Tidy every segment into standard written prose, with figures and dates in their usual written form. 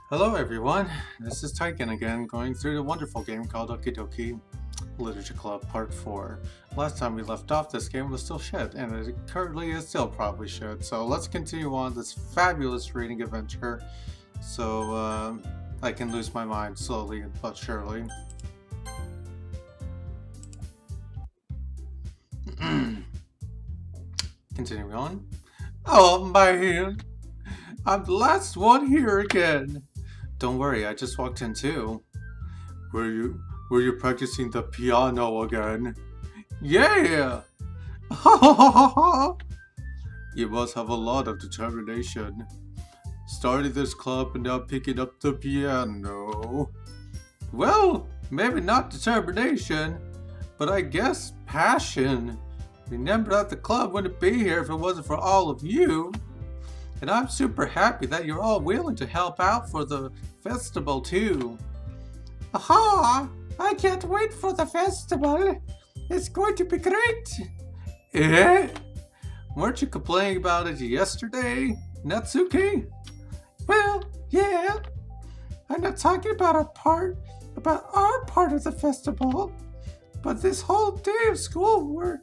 Hello everyone, this is Tykan again, going through the wonderful game called Doki Doki Literature Club Part 4. Last time we left off, this game was still shit, and it currently is still probably shit. So let's continue on this fabulous reading adventure, so I can lose my mind slowly but surely. Continuing on. Oh man, I'm the last one here again. Don't worry, I just walked in too. Were you practicing the piano again? Yeah! You must have a lot of determination. Starting this club and now picking up the piano. Well, maybe not determination, but I guess passion. Remember that the club wouldn't be here if it wasn't for all of you. And I'm super happy that you're all willing to help out for the festival too. Aha! I can't wait for the festival. It's going to be great. Eh? Weren't you complaining about it yesterday, Natsuki? Well, yeah. I'm not talking about our part of the festival, but this whole day of school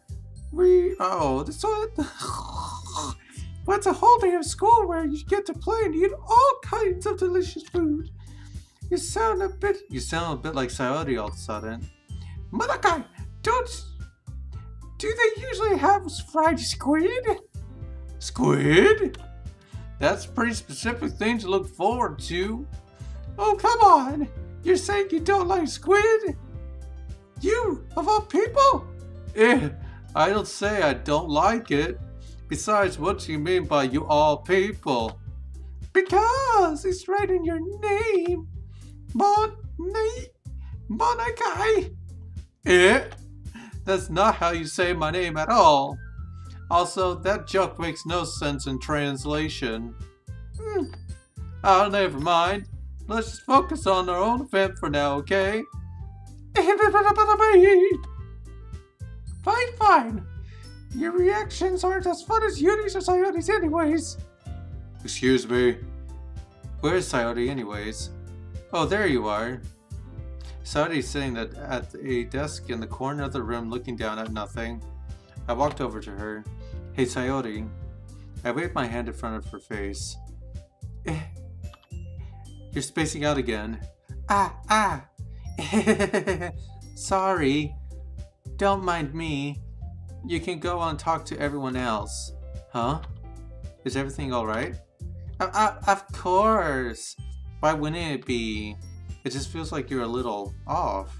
What's a whole day of school where you get to play and eat all kinds of delicious food? You sound a bit like Sayori all of a sudden. Malakai, do they usually have fried squid? Squid? That's a pretty specific thing to look forward to. Oh, come on. You're saying you don't like squid? You, of all people? I don't say I don't like it. Besides, what do you mean by you all people? Because it's right in your name. Monakai. That's not how you say my name at all. Also, that joke makes no sense in translation. Oh, never mind. Let's just focus on our own event for now, okay? Fine. Your reactions aren't as fun as Yuri's or Sayori's anyways. Excuse me. Where's Sayori anyways? Oh, there you are. Sayori's sitting at a desk in the corner of the room looking down at nothing. I walked over to her. Hey Sayori. I waved my hand in front of her face. You're spacing out again. Sorry. Don't mind me. You can go and talk to everyone else. Huh? Is everything alright? Of course! Why wouldn't it be? It just feels like you're a little off.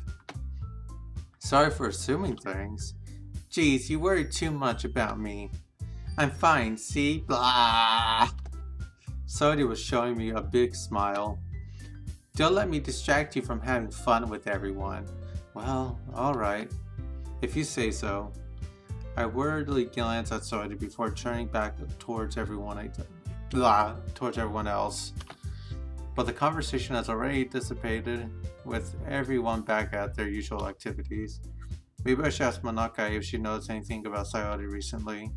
Sorry for assuming things. Geez, you worry too much about me. I'm fine, see? Blah! Sayori was showing me a big smile. Don't let me distract you from having fun with everyone. Well, alright. If you say so. I worriedly glanced at Sayori before turning back towards everyone else. But the conversation has already dissipated, with everyone back at their usual activities. Maybe I should ask Monakai if she knows anything about Sayori recently.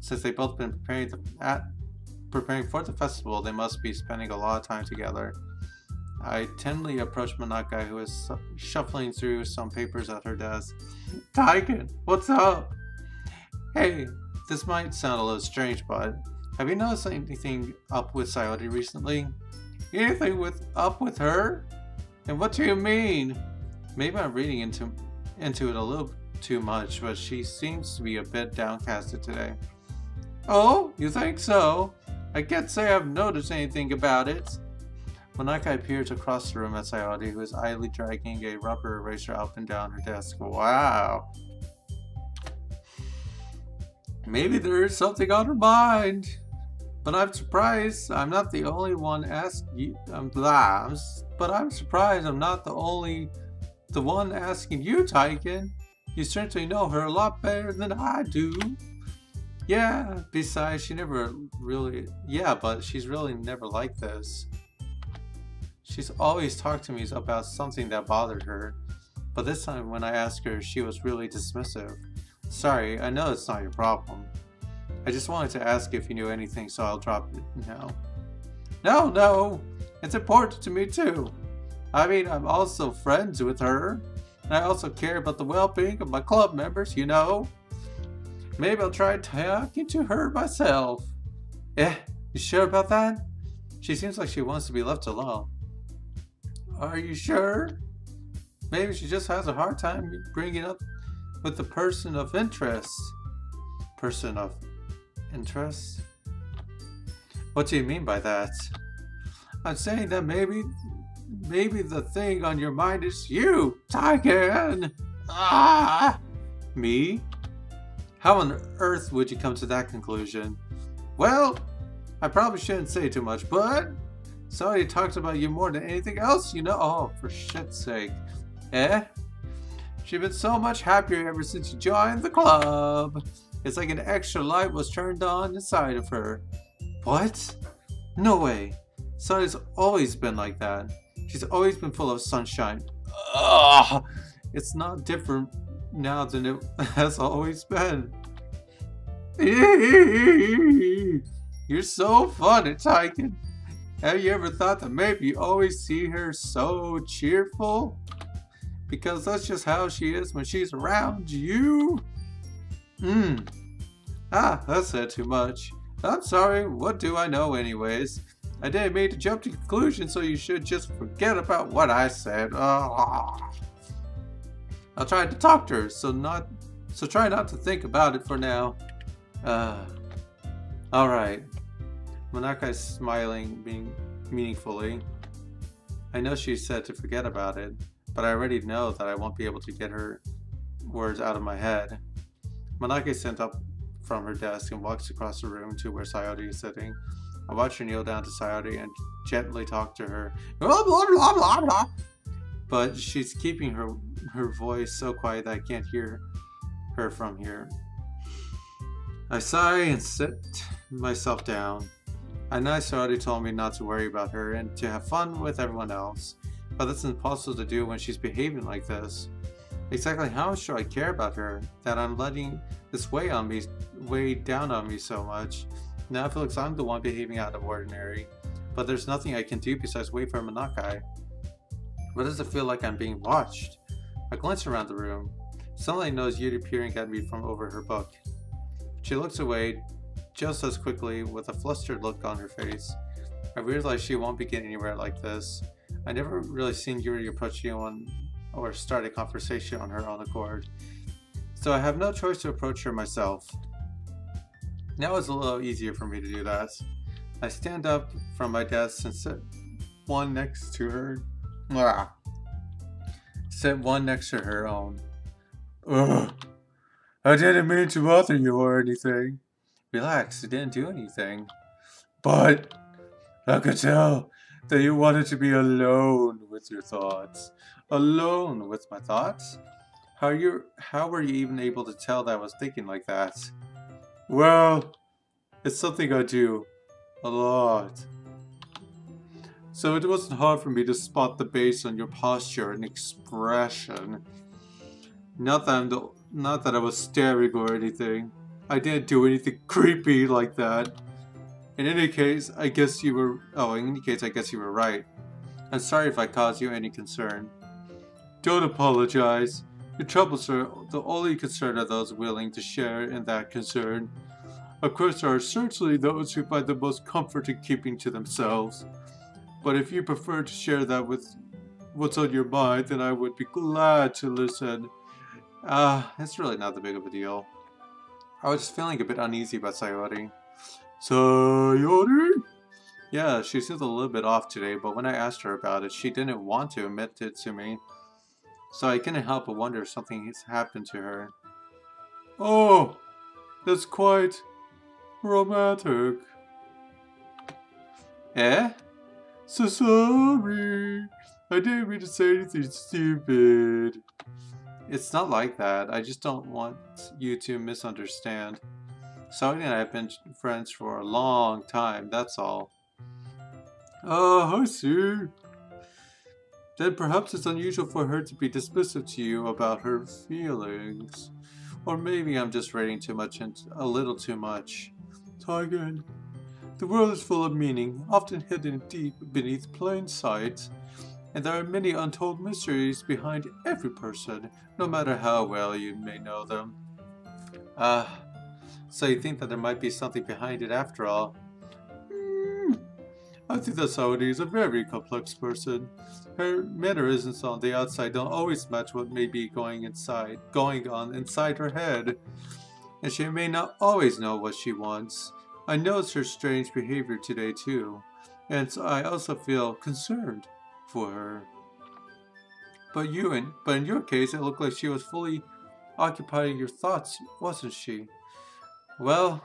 Since they've both been preparing for the festival, they must be spending a lot of time together. I timidly approached Monakai, who was shuffling through some papers at her desk. Tykan, what's up? Hey, this might sound a little strange, but have you noticed anything up with Sayori recently? Anything up with her? And what do you mean? Maybe I'm reading into it a little too much, but she seems to be a bit downcasted today. Oh, you think so? I can't say I've noticed anything about it. Monakai peers across the room at Sayori, who is idly dragging a rubber eraser up and down her desk. Wow. Maybe there is something on her mind. But I'm surprised I'm not the only one asking you. But I'm surprised I'm not the one asking you, Tykan. You certainly know her a lot better than I do. Yeah, besides but she's really never like this. She's always talked to me about something that bothered her. But this time when I asked her, she was really dismissive. Sorry, I know it's not your problem. I just wanted to ask if you knew anything, so I'll drop it now. No! It's important to me too. I mean, I'm also friends with her. And I also care about the well-being of my club members, you know. Maybe I'll try talking to her myself. Eh, you sure about that? She seems like she wants to be left alone. Are you sure? Maybe she just has a hard time bringing up with the person of interest. Person of interest? What do you mean by that? I'm saying that maybe the thing on your mind is you, Tykan! Ah! Me? How on earth would you come to that conclusion? Well, I probably shouldn't say too much, but somebody talks about you more than anything else, you know? Oh, for shit's sake. Eh? She's been so much happier ever since you joined the club. It's like an extra light was turned on inside of her. What? No way. Sonny's always been like that. She's always been full of sunshine. Ugh! It's not different now than it has always been. You're so funny, Tykan. Have you ever thought that maybe you always see her so cheerful? Because that's just how she is when she's around you. I said too much. I'm sorry, what do I know anyways? I didn't mean to jump to conclusions, so you should just forget about what I said. I'll try to talk to her, so try not to think about it for now. Alright. Monakai's smiling, being meaningfully. I know she said to forget about it, but I already know that I won't be able to get her words out of my head. Monakai sent up from her desk and walks across the room to where Sayori is sitting. I watch her kneel down to Sayori and gently talk to her. Blah, blah, blah, blah, blah. But she's keeping her voice so quiet that I can't hear her from here. I sigh and sit myself down. I know Sayori told me not to worry about her and to have fun with everyone else, but that's impossible to do when she's behaving like this. Exactly how much do I care about her that I'm letting this weigh down on me so much? Now I feel like I'm the one behaving out of ordinary, but there's nothing I can do besides wait for Monakai. What does it feel like I'm being watched? I glance around the room. Suddenly I notice Yuri peering at me from over her book. She looks away just as quickly with a flustered look on her face. I realize she won't be getting anywhere like this. I never really seen Yuri approach anyone or start a conversation on her own accord, so I have no choice to approach her myself. Now it's a little easier for me to do that. I stand up from my desk and sit one next to her. Sit one next to her own. Ugh. I didn't mean to bother you or anything. Relax, I didn't do anything. But I could tell that you wanted to be alone with your thoughts. Alone with my thoughts? How were you even able to tell that I was thinking like that? Well, it's something I do a lot. So it wasn't hard for me to spot the base on your posture and expression. Not that I was staring or anything. I didn't do anything creepy like that. In any case, I guess you were right. I'm sorry if I caused you any concern. Don't apologize. Your troubles are the only concern of those willing to share in that concern. Of course, there are certainly those who find the most comfort in keeping to themselves. But if you prefer to share that with what's on your mind, then I would be glad to listen. It's really not that big of a deal. I was just feeling a bit uneasy about Sayori. Sayori? Yeah, she seems a little bit off today, but when I asked her about it, she didn't want to admit it to me. So I couldn't help but wonder if something has happened to her. Oh, that's quite romantic. Eh? So sorry. I didn't mean to say anything stupid. It's not like that. I just don't want you to misunderstand. Sayori and I have been friends for a long time, that's all. Oh, I see. Then perhaps it's unusual for her to be dismissive to you about her feelings. Or maybe I'm just reading too much into a little too much. Tykan, The world is full of meaning, often hidden deep beneath plain sight, and there are many untold mysteries behind every person, no matter how well you may know them. Ah, so you think that there might be something behind it after all? Hmm, I think that Saori is a very complex person. Her mannerisms on the outside don't always match what may be going on inside her head, and she may not always know what she wants. I noticed her strange behavior today too, and so I also feel concerned for her. But in your case, it looked like she was fully occupying your thoughts, wasn't she? Well,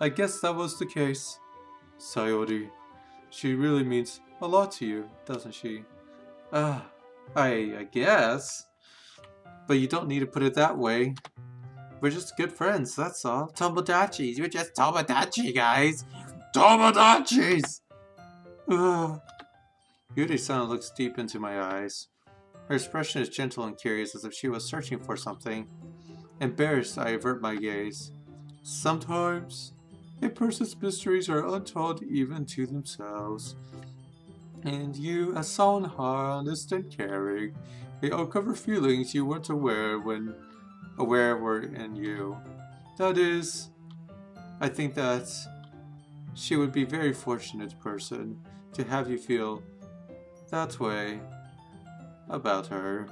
I guess that was the case. Sayori, she really means a lot to you, doesn't she? Ah, I guess. But you don't need to put it that way. We're just good friends, that's all. Tomodachis, we're just Tomodachi, guys. Tomodachis! Ugh. Yuri-san looks deep into my eyes. Her expression is gentle and curious, as if she was searching for something. Embarrassed, I avert my gaze. Sometimes, a person's mysteries are untold even to themselves. And you, as someone honest and caring, may uncover feelings you weren't aware were in you. That is, I think that she would be a very fortunate person to have you feel that way about her.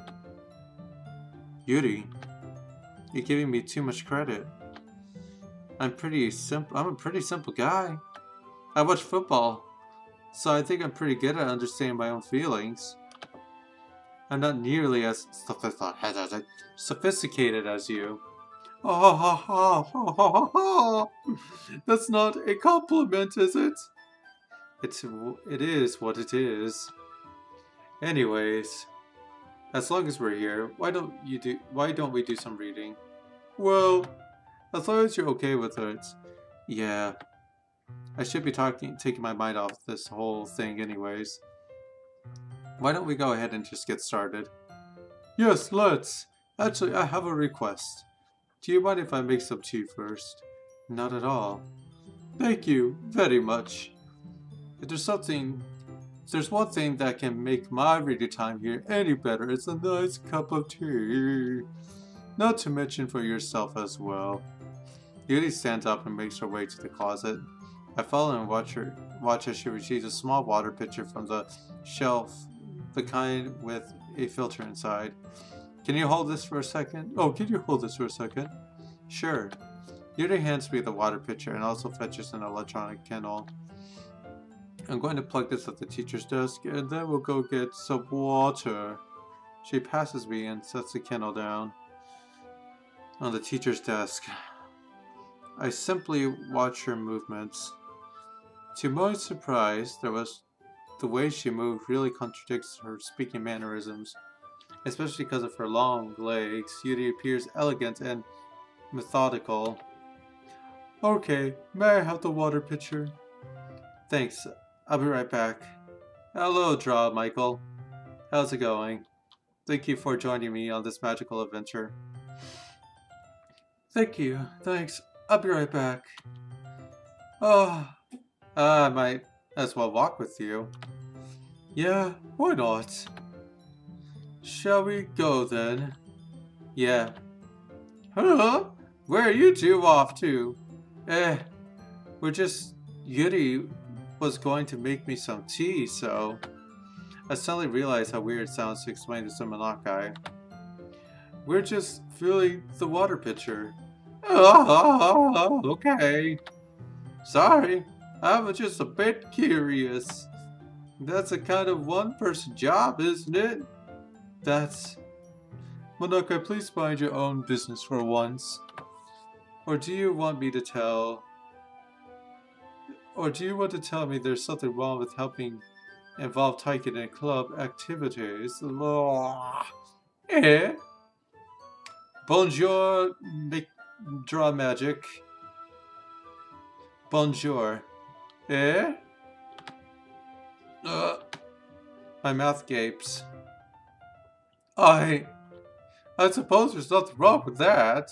Yuri, you're giving me too much credit. I'm a pretty simple guy. I watch football, so I think I'm pretty good at understanding my own feelings. I'm not nearly as sophisticated as you. That's not a compliment, is it? It is what it is. Anyways, as long as we're here, why don't we do some reading? Well, as long as you're okay with it. Yeah. I should be taking my mind off this whole thing anyways. Why don't we go ahead and just get started? Yes, let's. Actually, I have a request. Do you mind if I make some tea first? Not at all. Thank you very much. If there's one thing that can make my reading time here any better, it's a nice cup of tea. Not to mention for yourself as well. Yuri stands up and makes her way to the closet. I follow and watch as she retrieves a small water pitcher from the shelf, the kind with a filter inside. Can you hold this for a second? Oh, can you hold this for a second? Sure. Yuri hands me the water pitcher and also fetches an electronic kettle. I'm going to plug this at the teacher's desk and then we'll go get some water. She passes me and sets the kettle down on the teacher's desk. I simply watch her movements. To my surprise, the way she moved really contradicts her speaking mannerisms. Especially because of her long legs, Yuri appears elegant and methodical. Okay, may I have the water pitcher? Thanks, I'll be right back. Hello, Draw Michael. How's it going? Thank you for joining me on this magical adventure. Thank you, thanks. I'll be right back. Oh, I might as well walk with you. Yeah, why not? Shall we go then? Yeah. Huh? Where are you two off to? Yuri was going to make me some tea, so... I suddenly realized how weird it sounds to explain to some Monokai. We're just filling the water pitcher. Oh, okay. Sorry, I was just a bit curious. That's a kind of one-person job, isn't it? Monokai, please mind your own business for once. Or do you want to tell me there's something wrong with helping involve Tykan in club activities? Eh? Bonjour, draw magic. Bonjour. Eh? My mouth gapes. I suppose there's nothing wrong with that.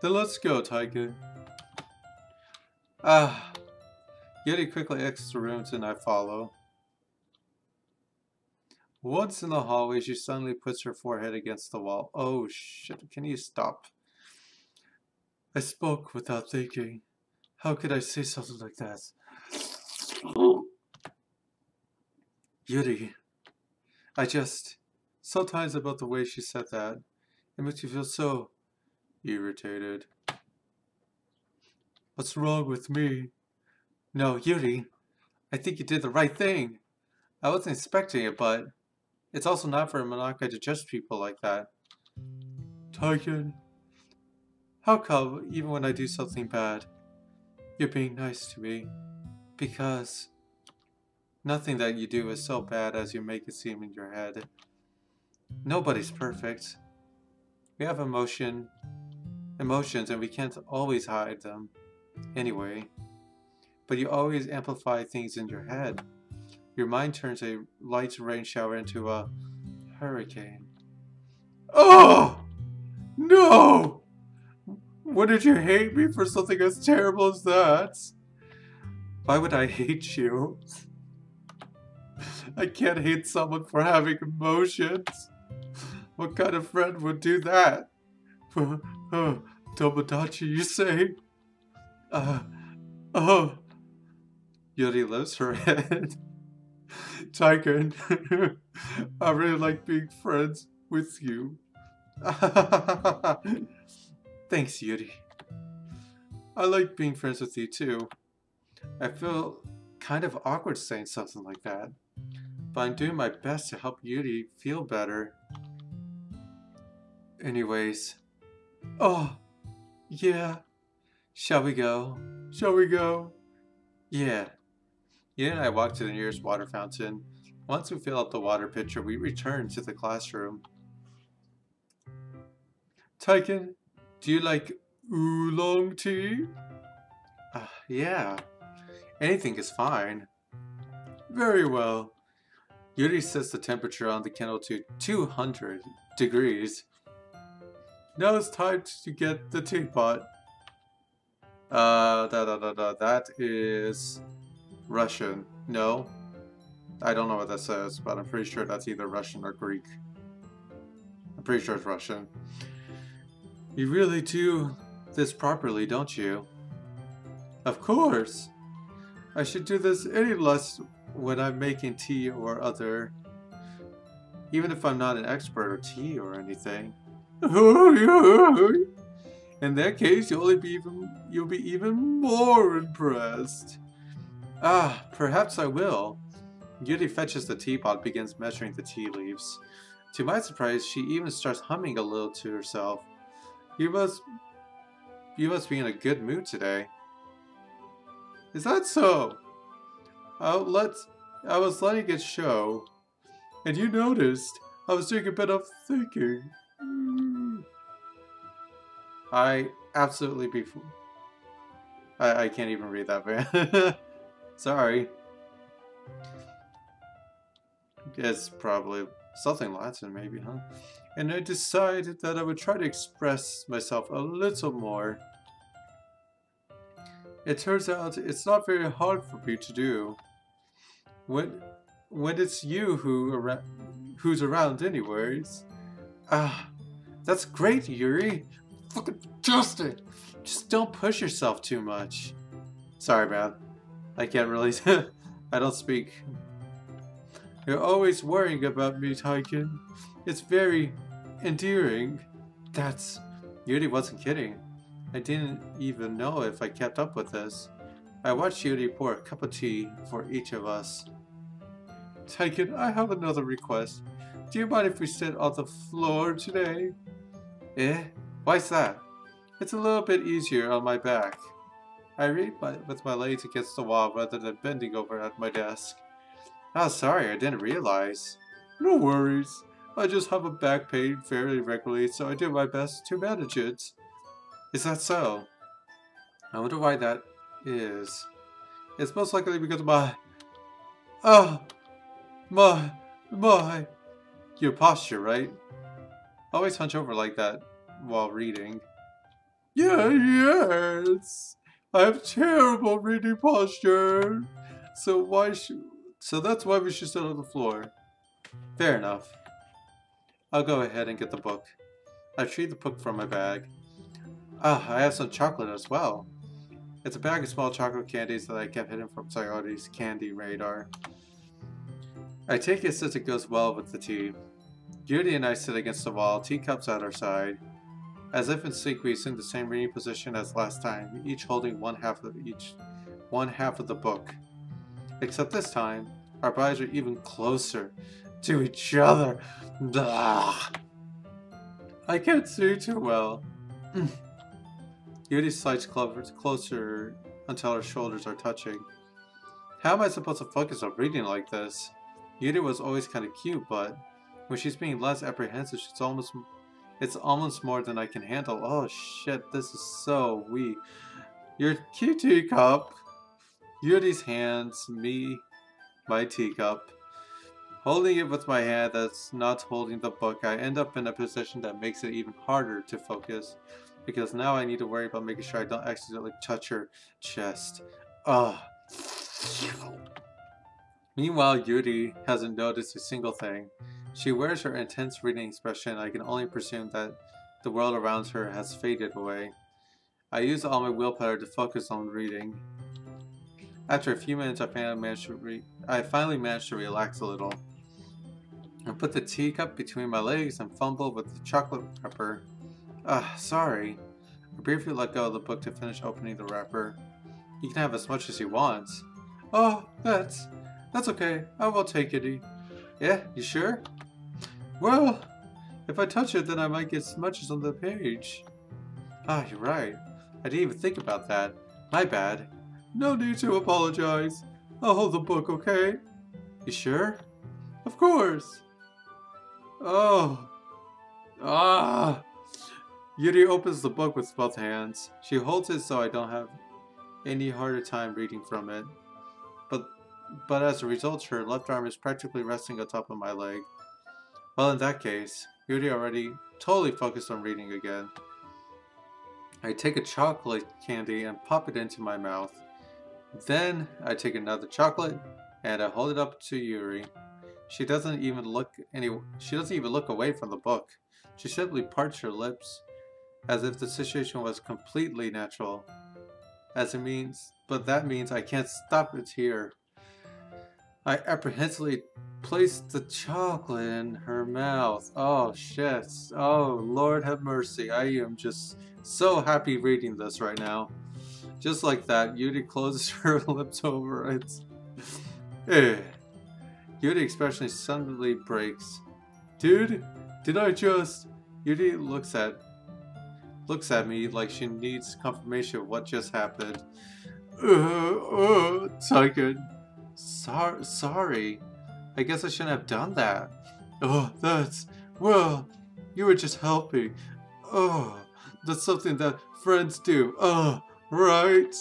Then let's go, Tykan. Ah. Yuri quickly exits the room and I follow. Once in the hallway, she suddenly puts her forehead against the wall. Oh shit, can you stop? I spoke without thinking. How could I say something like that? Yuri, sometimes about the way she said that, it makes me feel so irritated. What's wrong with me? No, Yuri, I think you did the right thing. I wasn't expecting it, but it's also not for a Monaka to judge people like that. Tykan, how come even when I do something bad, you're being nice to me? Because nothing that you do is so bad as you make it seem in your head. Nobody's perfect. We have emotions, and we can't always hide them. Anyway, but you always amplify things in your head. Your mind turns a light rain shower into a hurricane. Oh! No! What did you hate me for something as terrible as that? Why would I hate you? I can't hate someone for having emotions. What kind of friend would do that? Tomodachi, you say? Oh. Yuri lifts her head. Tykan, I really like being friends with you. Thanks, Yuri. I like being friends with you too. I feel kind of awkward saying something like that, but I'm doing my best to help Yuri feel better. Anyways. Oh, yeah. Shall we go? Shall we go? Yeah. Yuri and I walk to the nearest water fountain. Once we fill up the water pitcher, we return to the classroom. Tykan, do you like oolong tea? Yeah. Anything is fine. Very well. Yuri sets the temperature on the kettle to 200 degrees. Now it's time to get the teapot. That is Russian. No. I don't know what that says, but I'm pretty sure that's either Russian or Greek. I'm pretty sure it's Russian. You really do this properly, don't you? Of course! I should do this any less when I'm making tea or other. Even if I'm not an expert at tea or anything. In that case, you'll be even more impressed. Ah, perhaps I will. Yuri fetches the teapot and begins measuring the tea leaves. To my surprise, she even starts humming a little to herself. You must be in a good mood today. Is that so? I was letting it show, and you noticed I was doing a bit of thinking. I absolutely I can't even read that, man. Sorry. It's probably something Latin, maybe, huh? And I decided that I would try to express myself a little more. It turns out it's not very hard for me to do. When it's you who's around anyways. Ah, that's great, Yuri. Fucking fantastic. Just don't push yourself too much. Sorry, man. I can't really... I don't speak. You're always worrying about me, Tykan. It's very endearing. Yuri wasn't kidding. I didn't even know if I kept up with this. I watched Yuri pour a cup of tea for each of us. Tykan, I have another request. Do you mind if we sit on the floor today? Eh? Why's that? It's a little bit easier on my back. I read with my legs against the wall rather than bending over at my desk. Oh, sorry, I didn't realize. No worries. I just have a back pain fairly regularly, so I do my best to manage it. Is that so? I wonder why that is. It's most likely because of your posture, right? Always hunch over like that while reading. Yeah, yes. I have terrible reading posture. So why should... So that's why we should sit on the floor. Fair enough. I'll go ahead and get the book. I retrieve the book from my bag. Ah, I have some chocolate as well. It's a bag of small chocolate candies that I kept hidden from Sayori's candy radar. I take it since it goes well with the tea. Yuri and I sit against the wall, teacups at our side. As if in sync, we assume the same reading position as last time, each holding one half of the book. Except this time, our bodies are even closer to each other. Ugh. I can't see too well. Yuri slides closer until her shoulders are touching. How am I supposed to focus on reading like this? Yuri was always kind of cute, but when she's being less apprehensive, it's almost more than I can handle. Oh shit, this is so weak. Your cute teacup. Yuri's hands, me, my teacup. Holding it with my hand that's not holding the book, I end up in a position that makes it even harder to focus. Because now I need to worry about making sure I don't accidentally touch her chest. Ugh. Meanwhile, Yuri hasn't noticed a single thing. She wears her intense reading expression, and I can only presume that the world around her has faded away. I use all my willpower to focus on reading. After a few minutes, I finally managed to relax a little. I put the teacup between my legs and fumbled with the chocolate wrapper. Sorry. I briefly let go of the book to finish opening the wrapper. You can have as much as you want. Oh, that's okay. I will take it. Yeah, you sure? Well, if I touch it, then I might get smudges on the page. You're right. I didn't even think about that. My bad. No need to apologize. I'll hold the book, okay? You sure? Of course. Oh. Yuri opens the book with both hands. She holds it so I don't have any harder time reading from it. But as a result, her left arm is practically resting on top of my leg. Well, in that case, Yuri already totally focused on reading again. I take a chocolate candy and pop it into my mouth. Then I take another chocolate and I hold it up to Yuri. She doesn't even look away from the book. She simply parts her lips, as if the situation was completely natural. But that means I can't stop it here. I apprehensively placed the chocolate in her mouth. Oh shit. Oh Lord have mercy. I am just so happy reading this right now. Just like that, Yuri closes her lips over it. Yuri expression suddenly breaks. Dude, did I just... Yuri looks at me like she needs confirmation of what just happened. Tykan. Sorry. I guess I shouldn't have done that. Well, you were just helping. That's something that friends do. Right?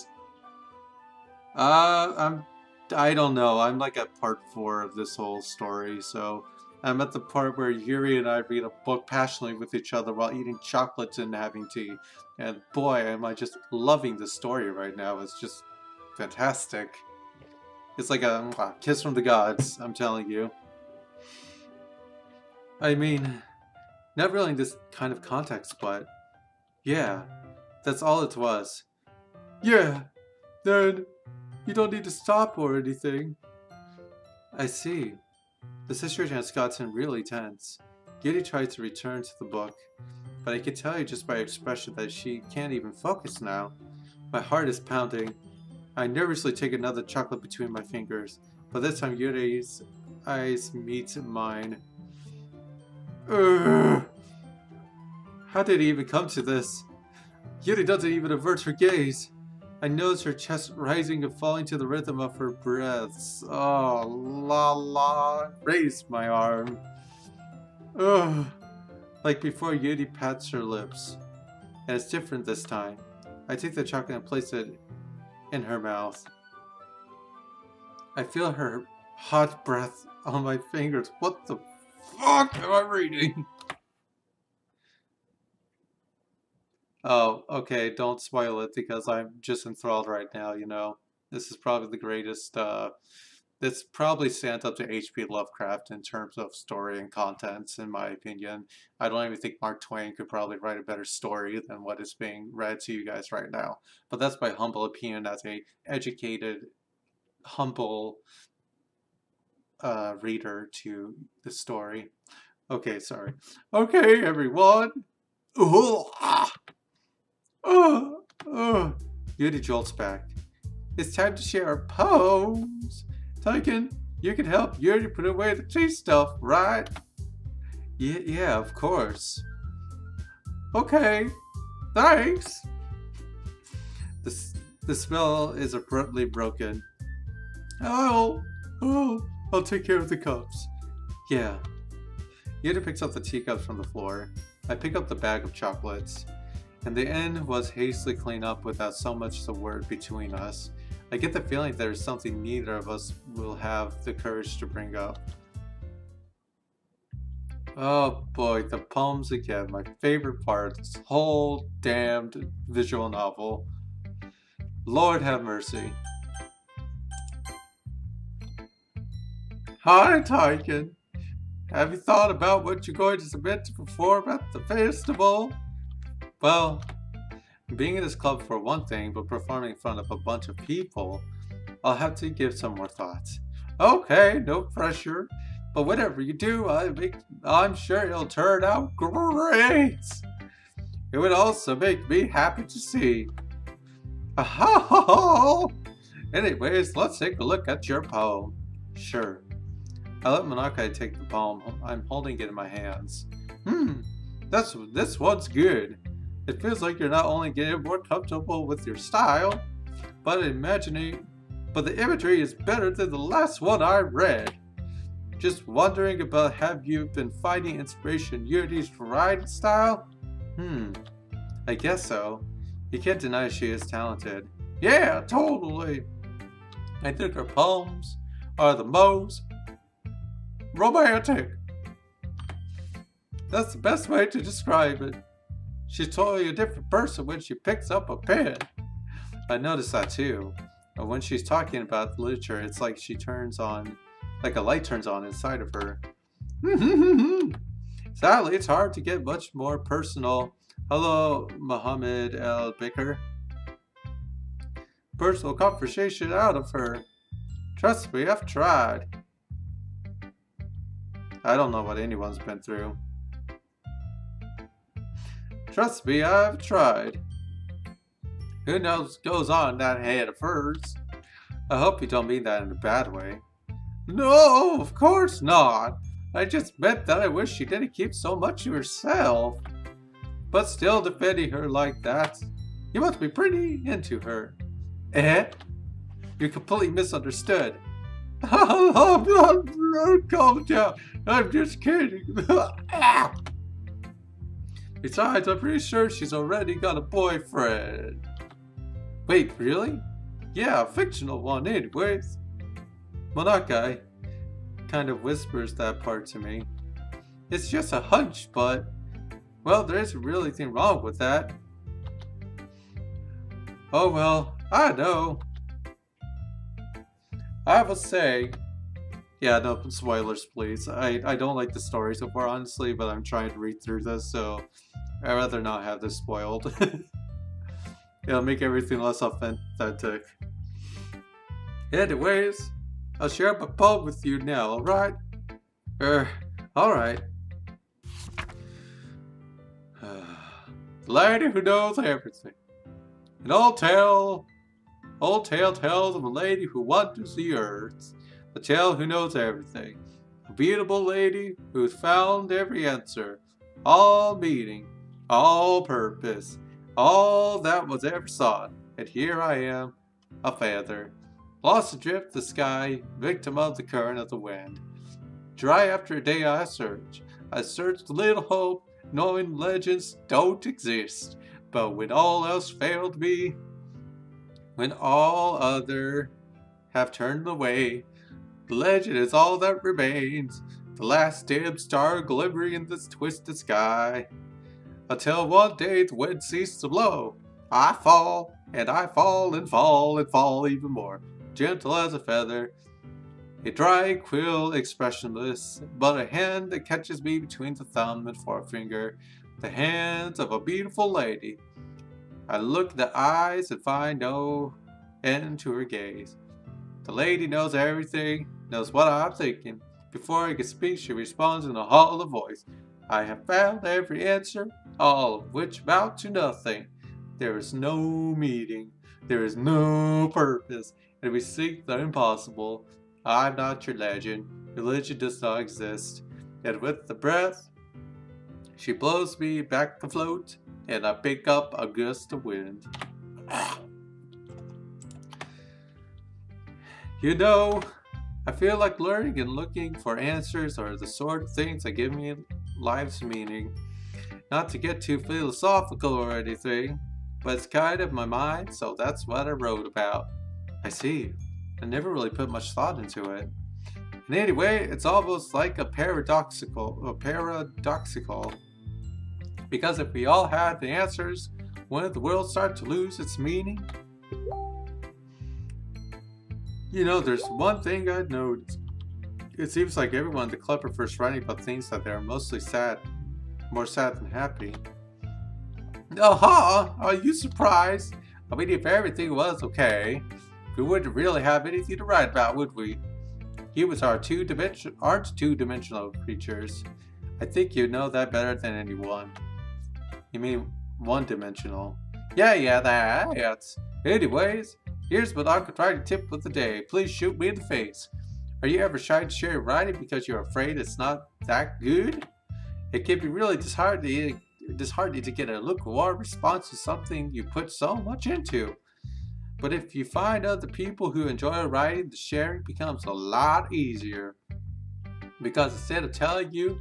I don't know. I'm like at part 4 of this whole story, so I'm at the part where Yuri and I read a book passionately with each other while eating chocolates and having tea. And boy, am I just loving this story right now. It's just fantastic. It's like a kiss from the gods, I'm telling you. I mean, not really in this kind of context, but yeah, that's all it was. Yeah, then you don't need to stop or anything. I see. The situation has gotten really tense. Yuri tries to return to the book, but I can tell you just by her expression that she can't even focus now. My heart is pounding. I nervously take another chocolate between my fingers, but this time Yuri's eyes meet mine. How did it even come to this? Yuri doesn't even avert her gaze. I notice her chest rising and falling to the rhythm of her breaths. Oh, la la. Raise my arm. Like before, Yuri pats her lips. And it's different this time. I take the chocolate and place it in her mouth. I feel her hot breath on my fingers. What the fuck am I reading? Oh, okay, don't spoil it because I'm just enthralled right now, you know. This is probably the greatest, this probably stands up to H.P. Lovecraft in terms of story and contents, in my opinion. I don't even think Mark Twain could probably write a better story than what is being read to you guys right now. But that's my humble opinion as a educated, humble reader to the story. Okay, sorry. Okay, everyone. Oh, oh. Yuri jolts back. It's time to share our poems. Tykan, you can help Yuri put away the tea stuff, right? Yeah, of course. Okay, thanks. The spell is abruptly broken. Oh, I'll take care of the cups. Yeah. Yuri picks up the teacups from the floor. I pick up the bag of chocolates. And the end was hastily cleaned up without so much as a word between us. I get the feeling there's something neither of us will have the courage to bring up. Oh boy, the poems again, my favorite part of this whole damned visual novel. Lord have mercy. Hi, Tykan. Have you thought about what you're going to submit to perform at the festival? Well, being in this club for one thing, but performing in front of a bunch of people, I'll have to give some more thoughts. Okay, no pressure, but whatever you do, I'm sure it'll turn out great. It would also make me happy to see. Anyways, let's take a look at your poem. Sure. I let Monakai take the poem. I'm holding it in my hands. This one's good. It feels like you're not only getting more comfortable with your style, but the imagery is better than the last one I read. Just wondering about, have you been finding inspiration in Yuri's writing style? I guess so. You can't deny she is talented. Yeah, totally. I think her poems are the most romantic. That's the best way to describe it. She's totally a different person when she picks up a pen. I noticed that too. And when she's talking about literature, it's like she turns on, like a light turns on inside of her. Sadly, it's hard to get much more personal. Hello, Muhammad El Baker. Personal conversation out of her. Trust me, I've tried. I don't know what anyone's been through. Trust me, I've tried. Who knows what goes on in that head of hers? I hope you don't mean that in a bad way. No, of course not. I just meant that I wish she didn't keep so much to herself. But still defending her like that, you must be pretty into her. Eh? You completely misunderstood. Calm down. I'm just kidding. Besides, I'm pretty sure she's already got a boyfriend. Wait, really? Yeah, a fictional one anyways. Monakai kind of whispers that part to me. It's just a hunch, but, well, there isn't really anything wrong with that. Oh well, I know. I will say, yeah, no spoilers please. I don't like the story so far honestly, but I'm trying to read through this, so I'd rather not have this spoiled. It'll make everything less authentic. Anyways, I'll share my poem with you now, alright? Alright. The lady who knows everything. An old tale tells of a lady who wanders the earth. The tale who knows everything. A beautiful lady who's found every answer. All meaning. All purpose. All that was ever sought. And here I am, a feather. Lost adrift the sky, victim of the current of the wind. Dry after a day I search. I searched little hope, knowing legends don't exist. But when all else failed me, when all other have turned away, the legend is all that remains. The last dim star glimmering in this twisted sky. until one day the wind ceased to blow. I fall, and I fall, and fall, and fall even more, gentle as a feather, a tranquil, expressionless, but a hand that catches me between the thumb and forefinger, the hands of a beautiful lady. I look at the eyes and find no end to her gaze. The lady knows everything, knows what I'm thinking. Before I can speak, she responds in a hollow voice. I have found every answer, all of which amount to nothing. There is no meaning, there is no purpose, and we seek the impossible. I'm not your legend, religion does not exist. And with the breath, she blows me back afloat, and I pick up a gust of wind. You know, I feel like learning and looking for answers are the sort of things that give me life's meaning. Not to get too philosophical or anything, but it's kind of my mind, so that's what I wrote about. I see. I never really put much thought into it. And anyway, it's almost like a paradoxical. Because if we all had the answers, wouldn't the world start to lose its meaning? You know, there's one thing I've noticed. It seems like everyone in the club prefers writing about things that they're mostly sad, more sad than happy. Aha! Are you surprised? I mean, if everything was okay, we wouldn't really have anything to write about, would we? Humans aren't two-dimensional creatures. I think you know that better than anyone. You mean one-dimensional? Yeah, that. Anyways, here's what I could write a tip of the day. Please shoot me in the face. Are you ever shy to share your writing because you're afraid it's not that good? It can be really disheartening to get a lukewarm response to something you put so much into. But if you find other people who enjoy writing, the sharing becomes a lot easier. Because instead of telling you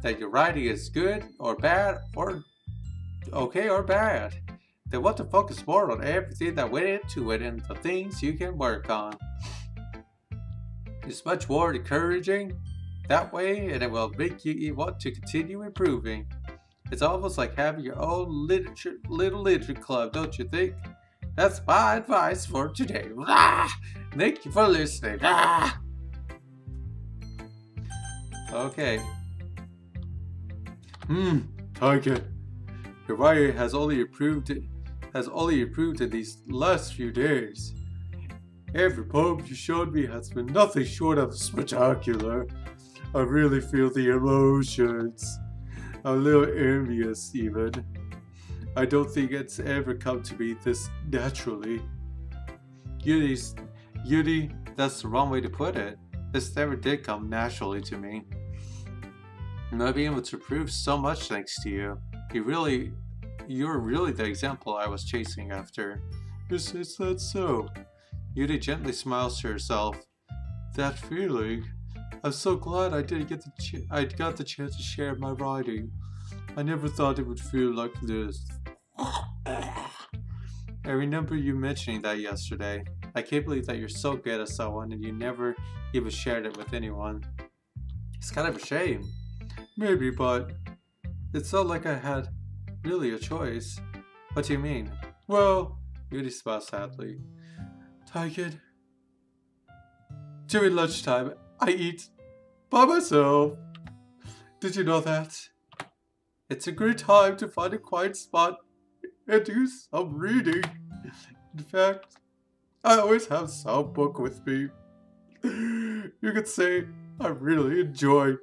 that your writing is good or bad or okay or bad, they want to focus more on everything that went into it and the things you can work on. It's much more encouraging that way, and it will make you want to continue improving. It's almost like having your own little literature club, don't you think? That's my advice for today. Thank you for listening. Okay. Tykan, your writing has only improved in these last few days. Every poem you showed me has been nothing short of spectacular. I really feel the emotions. I'm a little envious even. I don't think it's ever come to me this naturally. Yuri, that's the wrong way to put it. This never did come naturally to me. And I've been able to prove so much thanks to you. You're really the example I was chasing after. Is that so? Yuri gently smiles to herself. That feeling. I'm so glad I got the chance to share my writing. I never thought it would feel like this. I remember you mentioning that yesterday. I can't believe that you're so good at someone and you never even shared it with anyone. It's kind of a shame. Maybe, but it's not like I had really a choice. What do you mean? Well, Yuri smiles sadly. Tykan, during lunchtime, I eat by myself. Did you know that? It's a great time to find a quiet spot and do some reading. In fact, I always have some book with me. You could say I really enjoy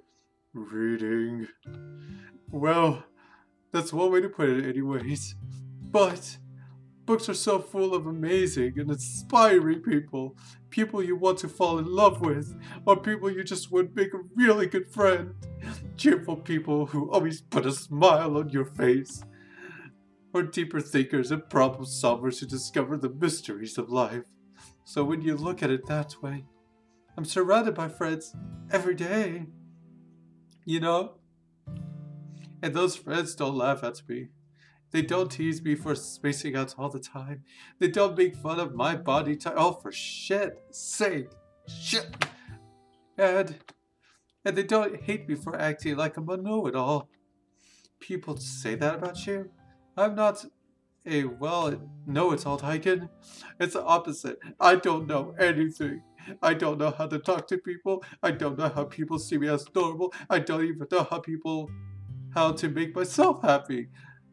reading. Well, that's one way to put it anyways. But books are so full of amazing and inspiring people. People you want to fall in love with, or people you just would make a really good friend. Cheerful people who always put a smile on your face. Or deeper thinkers and problem solvers who discover the mysteries of life. So when you look at it that way, I'm surrounded by friends every day. You know? And those friends don't laugh at me. They don't tease me for spacing out all the time. They don't make fun of my body type. Oh, for shit's sake. Shit. And they don't hate me for acting like I'm a know-it-all. people say that about you? I'm not a know-it-all Tykan. It's the opposite. I don't know anything. I don't know how to talk to people. I don't know how people see me as normal. I don't even know how to make myself happy.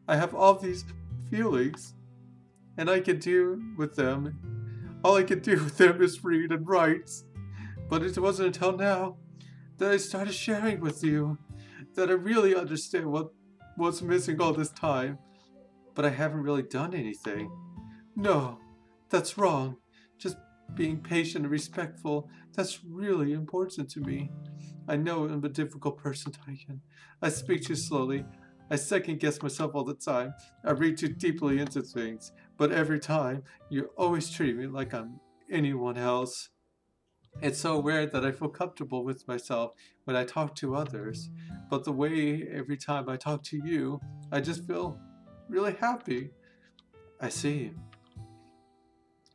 I have all these feelings, and I can do with them. All I can do with them is read and write. But it wasn't until now that I started sharing with you that I really understand what's missing all this time. But I haven't really done anything. No, that's wrong. Just being patient and respectful, that's really important to me. I know I'm a difficult person, Tykan. I speak too slowly. I second guess myself all the time. I read too deeply into things. But every time, you always treat me like I'm anyone else. It's so weird that I feel comfortable with myself when I talk to others. But the way every time I talk to you, I just feel really happy. I see.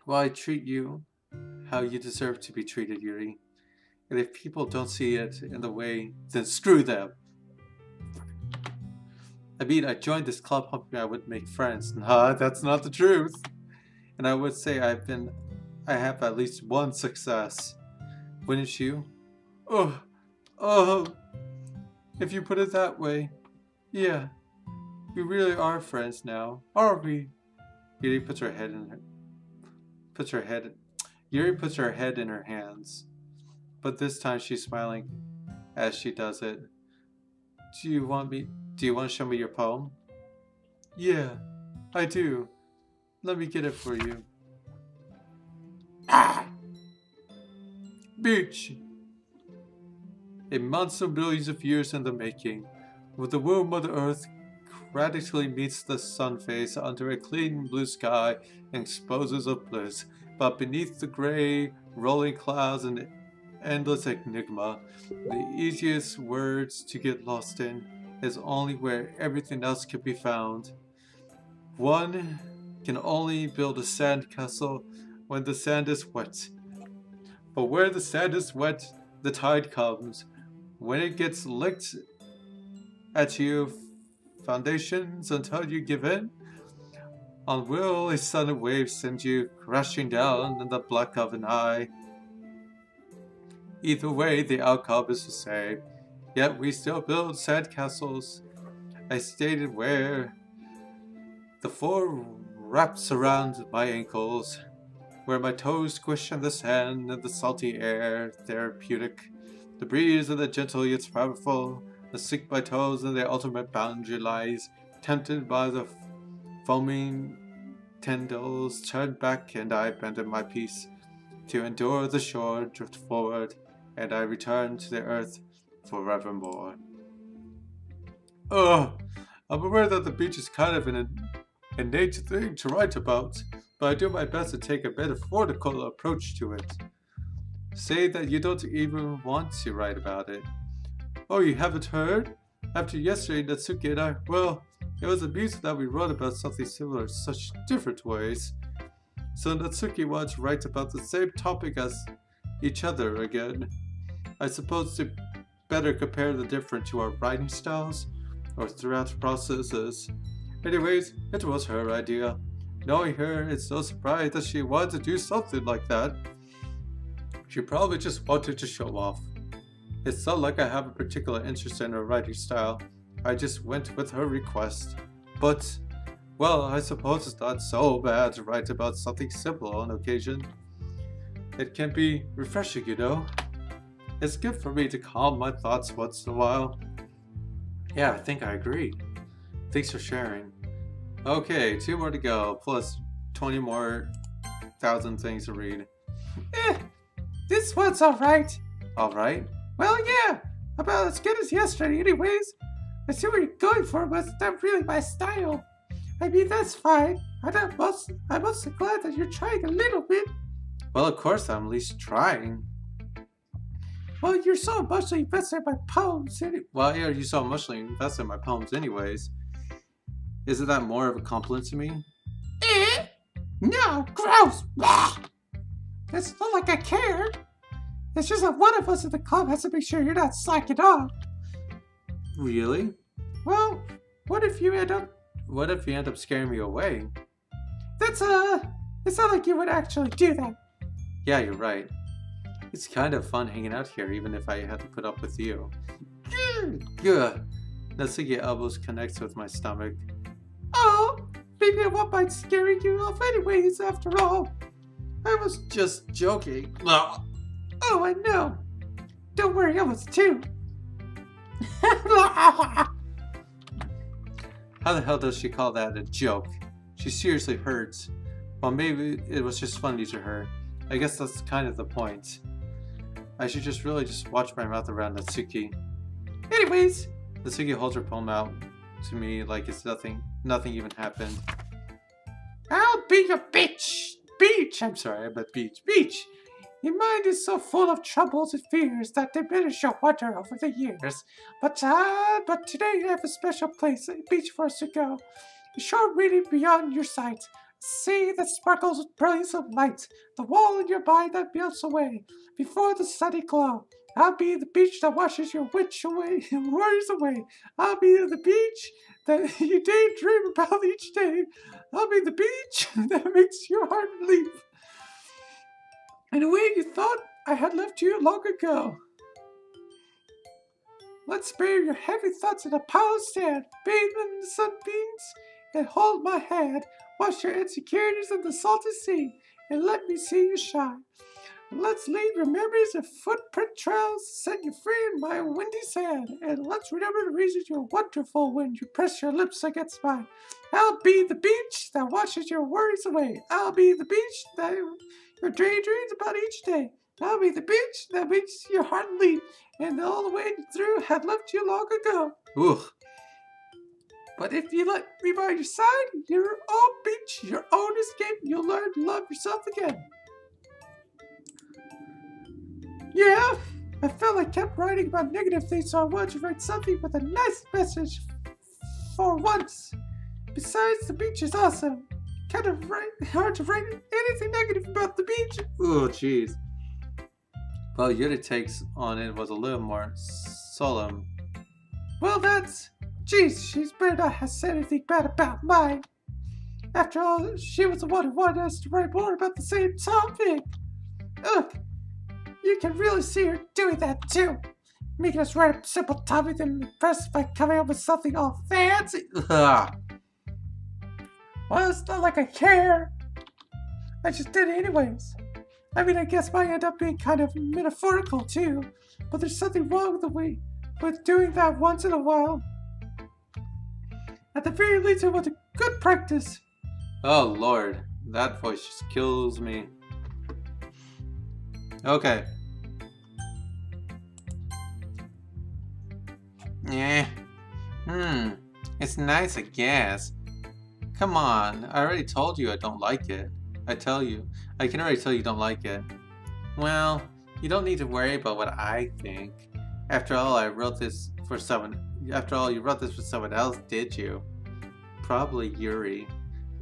Well, I treat you how you deserve to be treated, Yuri. And if people don't see it in the way, then screw them. I mean, I joined this club hoping I would make friends. Nah, that's not the truth. And I would say I have at least one success. Wouldn't you? Oh, if you put it that way, yeah. We really are friends now, are we? Yuri puts her head in her hands. But this time she's smiling as she does it. Do you want to show me your poem? Yeah, I do. Let me get it for you. Beach! A months of billions of years in the making, with the womb of the earth radically meets the sun face under a clean blue sky and exposes of bliss, but beneath the gray, rolling clouds and endless enigma, the easiest words to get lost in is only where everything else can be found. One can only build a sand castle when the sand is wet. But where the sand is wet, the tide comes. When it gets licked at you foundations until you give in, on will a sudden wave send you crashing down in the black of an eye. Either way, the outcome is the same, yet we still build sandcastles. I stated where the floor wraps around my ankles, where my toes squish in the sand and the salty air, therapeutic. The breeze and the gentle yet powerful. I sink my toes in the ultimate boundary lies, tempted by the foaming tendrils, turn back and I abandon my peace. To endure the shore, drift forward, and I return to the earth forevermore. I'm aware that the beach is kind of an innate thing to write about, but I do my best to take a metaphorical approach to it. Say that you don't even want to write about it. Oh, you haven't heard? After yesterday, Natsuki and I, well, it was amusing that we wrote about something similar in such different ways. So Natsuki wanted to write about the same topic as each other again. I suppose to better compare the different to our writing styles, or throughout processes. Anyways, it was her idea. Knowing her, it's no surprise that she wanted to do something like that. She probably just wanted to show off. It's not like I have a particular interest in her writing style. I just went with her request. But, well, I suppose it's not so bad to write about something simple on occasion. It can be refreshing, you know. It's good for me to calm my thoughts once in a while. Yeah, I think I agree. Thanks for sharing. Okay, 2 more to go, plus 20 more thousand things to read. This one's alright. Alright? Well, yeah, about as good as yesterday anyways. I see what you're going for, but it's not really my style. I mean, that's fine. I'm mostly glad that you're trying a little bit. Well, of course I'm at least trying. Well, you're so emotionally invested in my poems. Well, yeah, you're so emotionally invested in my poems anyways. Isn't that more of a compliment to me? No, gross! It's not like I cared. It's just that one of us in the club has to make sure you're not slacking off. Really? Well, What if you end up scaring me away? It's not like you would actually do that. Yeah, you're right. It's kind of fun hanging out here, even if I had to put up with you. Good. Natsuki elbows connects with my stomach. Oh, maybe I won't mind scaring you off anyways, after all. I was just joking. Oh, I know. Don't worry, I was too. How the hell does she call that a joke? She seriously hurts. Well, maybe it was just funny to her. I guess that's kind of the point. I should really just watch my mouth around Natsuki. Anyways, Natsuki holds her palm out to me like it's nothing even happened. I'll be your bitch! Beach! I'm sorry, I meant beach. Beach! Your mind is so full of troubles and fears that diminish your wonder over the years. But today I have a special place, a beach for us to go. A shore reading beyond your sight. Sea that sparkles with brilliance of light. The wall in your mind that melts away before the sunny glow. I'll be the beach that washes your worries away. I'll be the beach that you daydream about each day. I'll be the beach that makes your heart leap in a way you thought I had left you long ago. Let's bury your heavy thoughts in a pile of sand, bathe in the sunbeams, and hold my hand. Wash your insecurities in the salty sea, and let me see you shine. Let's leave your memories and footprint trails, set you free in my windy sand, and let's remember the reasons you're wonderful when you press your lips against mine. I'll be the beach that washes your worries away. I'll be the beach that your daydreams about each day. I'll be the beach that makes your heart leap, and all the way through had left you long ago. Ooh. But if you let me by your side, your own beach, your own escape, you'll learn to love yourself again. Yeah, I felt I kept writing about negative things, so I wanted to write something with a nice message for once. Besides, the beach is awesome. Kind of hard to write anything negative about the beach. Oh, jeez. Well, your takes on it was a little more solemn. Well, jeez, she's better not have said anything bad about mine. After all, she was the one who wanted us to write more about the same topic. Ugh. You can really see her doing that too. Making us write a simple topic and impress by coming up with something all fancy. Ugh. Well, it's not like I care. I just did it anyways. I mean, I guess mine ended up being kind of metaphorical too. But there's something wrong with doing that once in a while. At the very least, it was a good practice. Oh Lord, that voice just kills me. Okay. Yeah. It's nice, I guess. Come on, I already told you I don't like it. I can already tell you don't like it. Well, you don't need to worry about what I think. After all, you wrote this for someone else, did you? Probably Yuri.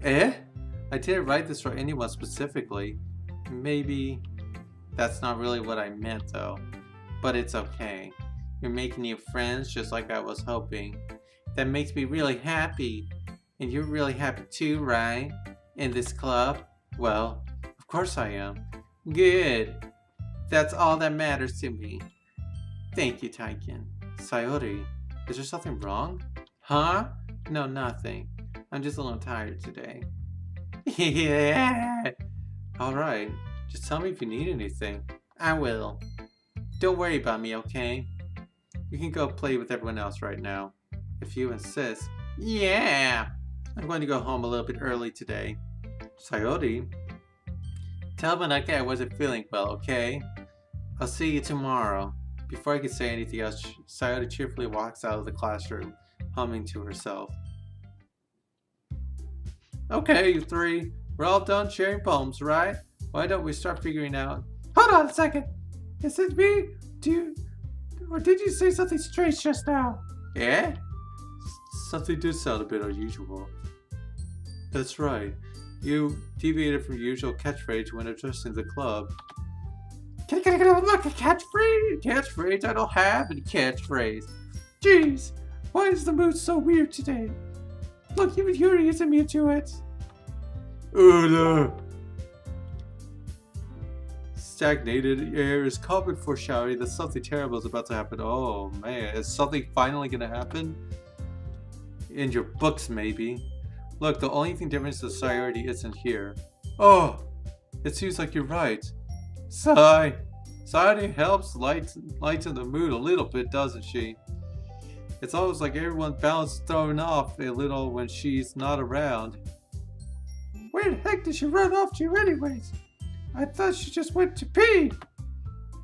Eh? I didn't write this for anyone specifically. Maybe that's not really what I meant though. But it's okay. You're making new friends just like I was hoping. That makes me really happy. And you're really happy too, right? In this club? Well, of course I am. Good. That's all that matters to me. Thank you, Tykan. Sayori, is there something wrong? Huh? No, nothing. I'm just a little tired today. Yeah! Alright, just tell me if you need anything. I will. Don't worry about me, okay? You can go play with everyone else right now. If you insist. Yeah! I'm going to go home a little bit early today. Sayori? Tell Manaka I wasn't feeling well, okay? I'll see you tomorrow. Before I could say anything else, Sayori cheerfully walks out of the classroom, humming to herself. Okay, you three. We're all done sharing poems, right? Why don't we start figuring out... Hold on a second! Is it me? Or did you say something strange just now? Yeah? Something did sound a bit unusual. That's right. You deviated from your usual catchphrase when addressing the club. Can I look, a catchphrase? Catchphrase? I don't have any catchphrase. Jeez, Why is the mood so weird today? Look, even Yuri is immune to it. Oh no. Stagnated air is common foreshadowing that something terrible is about to happen. Oh man, is something finally gonna happen? In your books, maybe. Look, the only thing different is the Sayori isn't here. Oh, it seems like you're right. Sayori helps lighten the mood a little bit, doesn't she? It's almost like everyone's balance is thrown off a little when she's not around. Where the heck did she run off to anyways? I thought she just went to pee.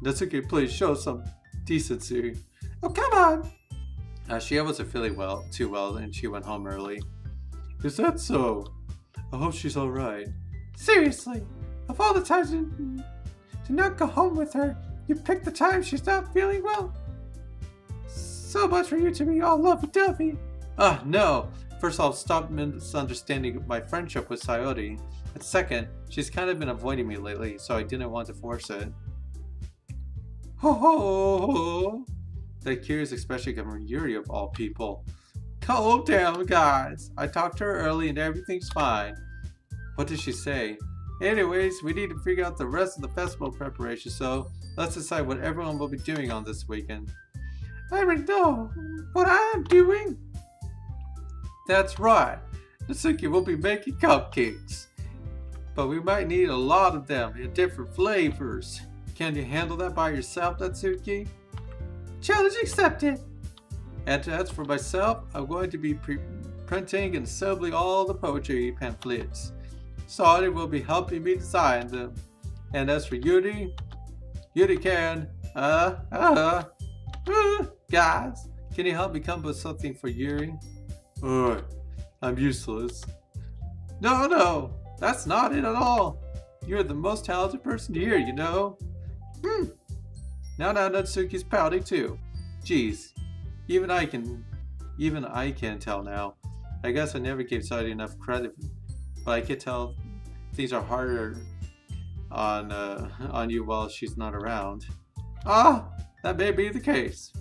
Natsuki, please show some decency. Oh, come on. She wasn't feeling too well and she went home early. Is that so? I hope she's alright. Seriously, of all the times to not go home with her, you picked the time she's not feeling well? So much for you to be all lovey-dovey. No. First off, stop misunderstanding my friendship with Sayori. And second, she's kind of been avoiding me lately, so I didn't want to force it. Ho ho! That curious expression came from Yuri of all people. Calm down, guys. I talked to her early and everything's fine. What did she say? Anyways, we need to figure out the rest of the festival preparation, so let's decide what everyone will be doing on this weekend. I already know what I'm doing. That's right. Natsuki will be making cupcakes. But we might need a lot of them in different flavors. Can you handle that by yourself, Natsuki? Challenge accepted. And as for myself, I'm going to be printing and assembling all the poetry pamphlets. Sayori will be helping me design them. And as for Yuri can, guys, can you help me come up with something for Yuri? I'm useless. No, that's not it at all. You're the most talented person here, you know. Now Natsuki's pouting too. Jeez, even I can tell now. I guess I never gave Sayori enough credit, but I can tell things are harder on you while she's not around. That may be the case.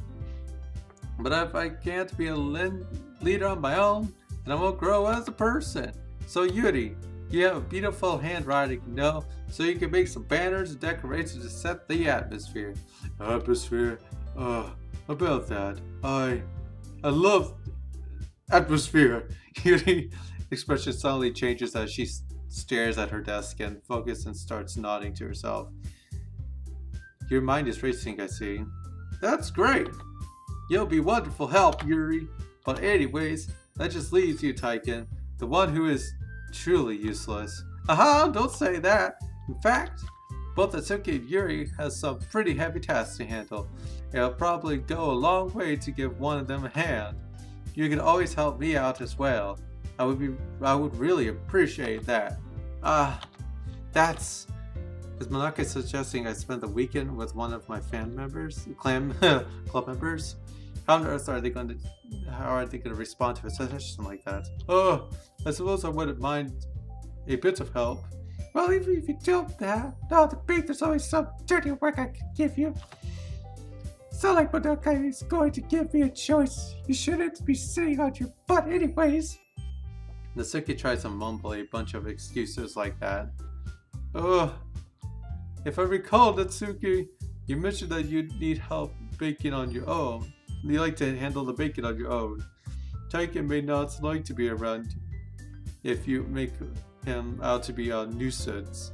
But if I can't be a leader on my own, then I won't grow as a person. So Yuri, you have a beautiful handwriting, you know, so you can make some banners and decorations to set the atmosphere. About that, I love atmosphere. Yuri expression suddenly changes as she stares at her desk and focuses and starts nodding to herself. Your mind is racing, I see. That's great. You'll be wonderful help, Yuri. But anyways, that just leaves you, Tykan, the one who is truly useless. Don't say that. In fact, both Natsuki and Yuri has some pretty heavy tasks to handle. It'll probably go a long way to give one of them a hand. You can always help me out as well. I would really appreciate that. Is Manaka suggesting I spend the weekend with one of my club members? How on earth are they going to respond to a suggestion like that? I suppose I wouldn't mind a bit of help. Well, even if you don't have all the beat, there's always some dirty work I can give you. It's not like Manaka is going to give me a choice. You shouldn't be sitting on your butt anyways. Natsuki tries to mumble a bunch of excuses like that. If I recall, Natsuki, you mentioned that you need help baking on your own. You like to handle the baking on your own. Tykan may not like to be around if you make him out to be a nuisance.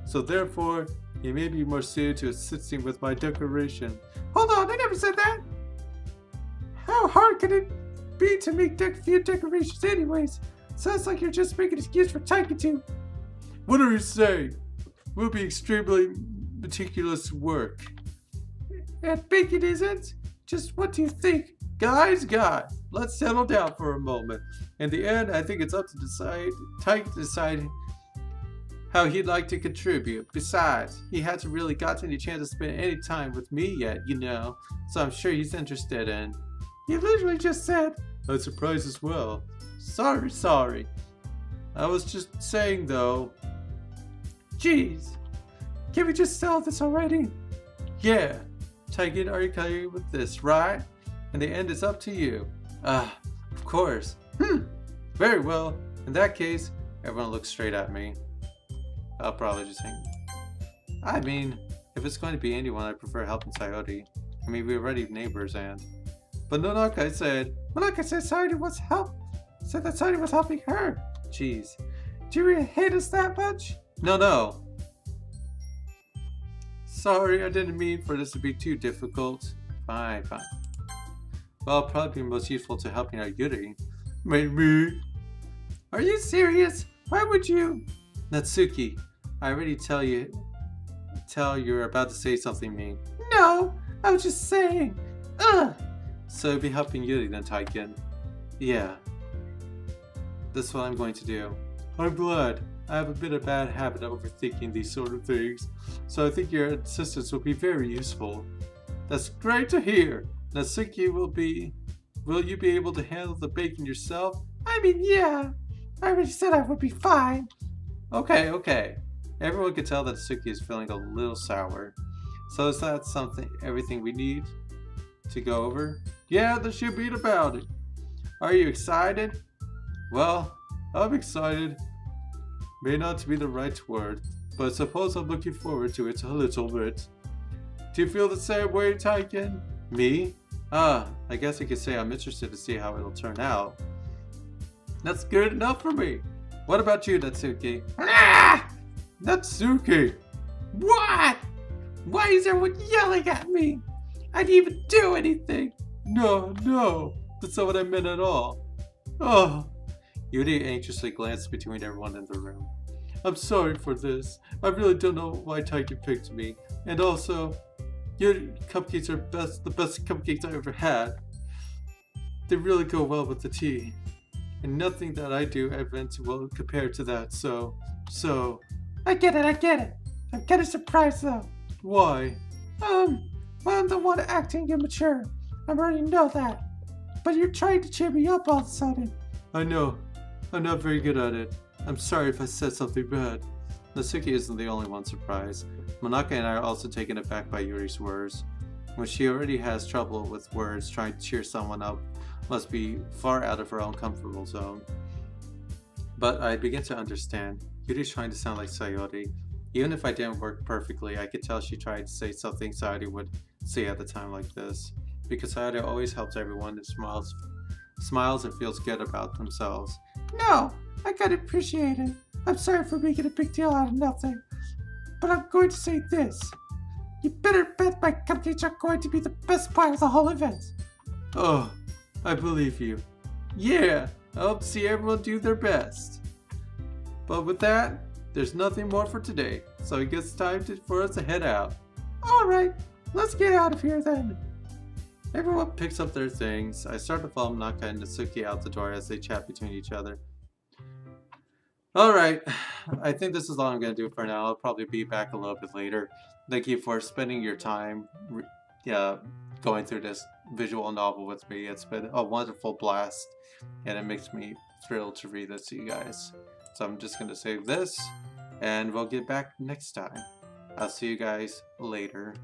So therefore, he may be more suited to assisting with my decoration. Hold on, I never said that! How hard can it be to make few decorations anyways? Sounds like you're just making an excuse for Tykan to. What are you saying? We'll be extremely meticulous work. And baking isn't? Just what do you think? Guys, let's settle down for a moment. In the end, I think it's up to Tykan to decide how he'd like to contribute. Besides, he hasn't really gotten any chance to spend any time with me yet, you know, so I'm sure he's interested in. You literally just said, I'm surprised as well. Sorry. I was just saying though. Jeez, can we just sell this already? Yeah, Tykan, are you clear with this, right? In the end, it's up to you. Ah, of course. Very well. In that case, everyone looks straight at me. I'll probably just hang. I mean, if it's going to be anyone, I prefer helping Sayori. I mean, we're already neighbors and... But Monaka said Sayori was said that Sayori was helping her. Jeez. Do you really hate us that much? No. Sorry, I didn't mean for this to be too difficult. Fine. Well, probably be most useful to helping out Yuri. Maybe. Are you serious? Why would you? Natsuki, I already tell you're about to say something mean. No, I was just saying. Ugh. So you'll be helping Yuri then, Tykan. Yeah. That's what I'm going to do. I'm glad. I have a bit of bad habit of overthinking these sort of things, so I think your assistance will be very useful. That's great to hear. Natsuki, will you be able to handle the baking yourself? I mean, yeah. I already said I would be fine. Okay. Everyone can tell that Natsuki is feeling a little sour. So is that everything we need to go over? Yeah, there should be about it. Are you excited? Well, I'm excited. May not be the right word, but suppose I'm looking forward to it a little bit. Do you feel the same way, Tykan? Me? I guess you could say I'm interested to see how it'll turn out. That's good enough for me. What about you, Natsuki? Ah! Natsuki! What? Why is everyone yelling at me? I didn't even do anything. No. That's not what I meant at all. Oh. Yuri anxiously glanced between everyone in the room. I'm sorry for this. I really don't know why Tykan picked me. And also, your cupcakes are the best cupcakes I ever had. They really go well with the tea. And nothing that I do events will compare to that, so... I get it. I'm kinda surprised though. Why? Well, I'm the one acting immature. I already know that. But you're trying to cheer me up all of a sudden. I know. I'm not very good at it. I'm sorry if I said something bad. Natsuki isn't the only one surprised. Monaka and I are also taken aback by Yuri's words. When she already has trouble with words, trying to cheer someone up must be far out of her own comfortable zone. But I begin to understand. Yuri's trying to sound like Sayori. Even if I didn't work perfectly, I could tell she tried to say something Sayori would say at a time like this. Because Sayori always helps everyone and smiles and feels good about themselves. No, I gotta appreciate it. I'm sorry for making a big deal out of nothing. But I'm going to say this. You better bet my cupcakes are going to be the best part of the whole event. Oh, I believe you. Yeah, I hope to see everyone do their best. But with that, there's nothing more for today, so I guess it's time for us to head out. Alright, let's get out of here then. Everyone picks up their things. I start to follow Monaka and Natsuki out the door as they chat between each other. Alright, I think this is all I'm going to do for now. I'll probably be back a little bit later. Thank you for spending your time going through this visual novel with me. It's been a wonderful blast, and it makes me thrilled to read this to you guys. So I'm just going to save this, and we'll get back next time. I'll see you guys later.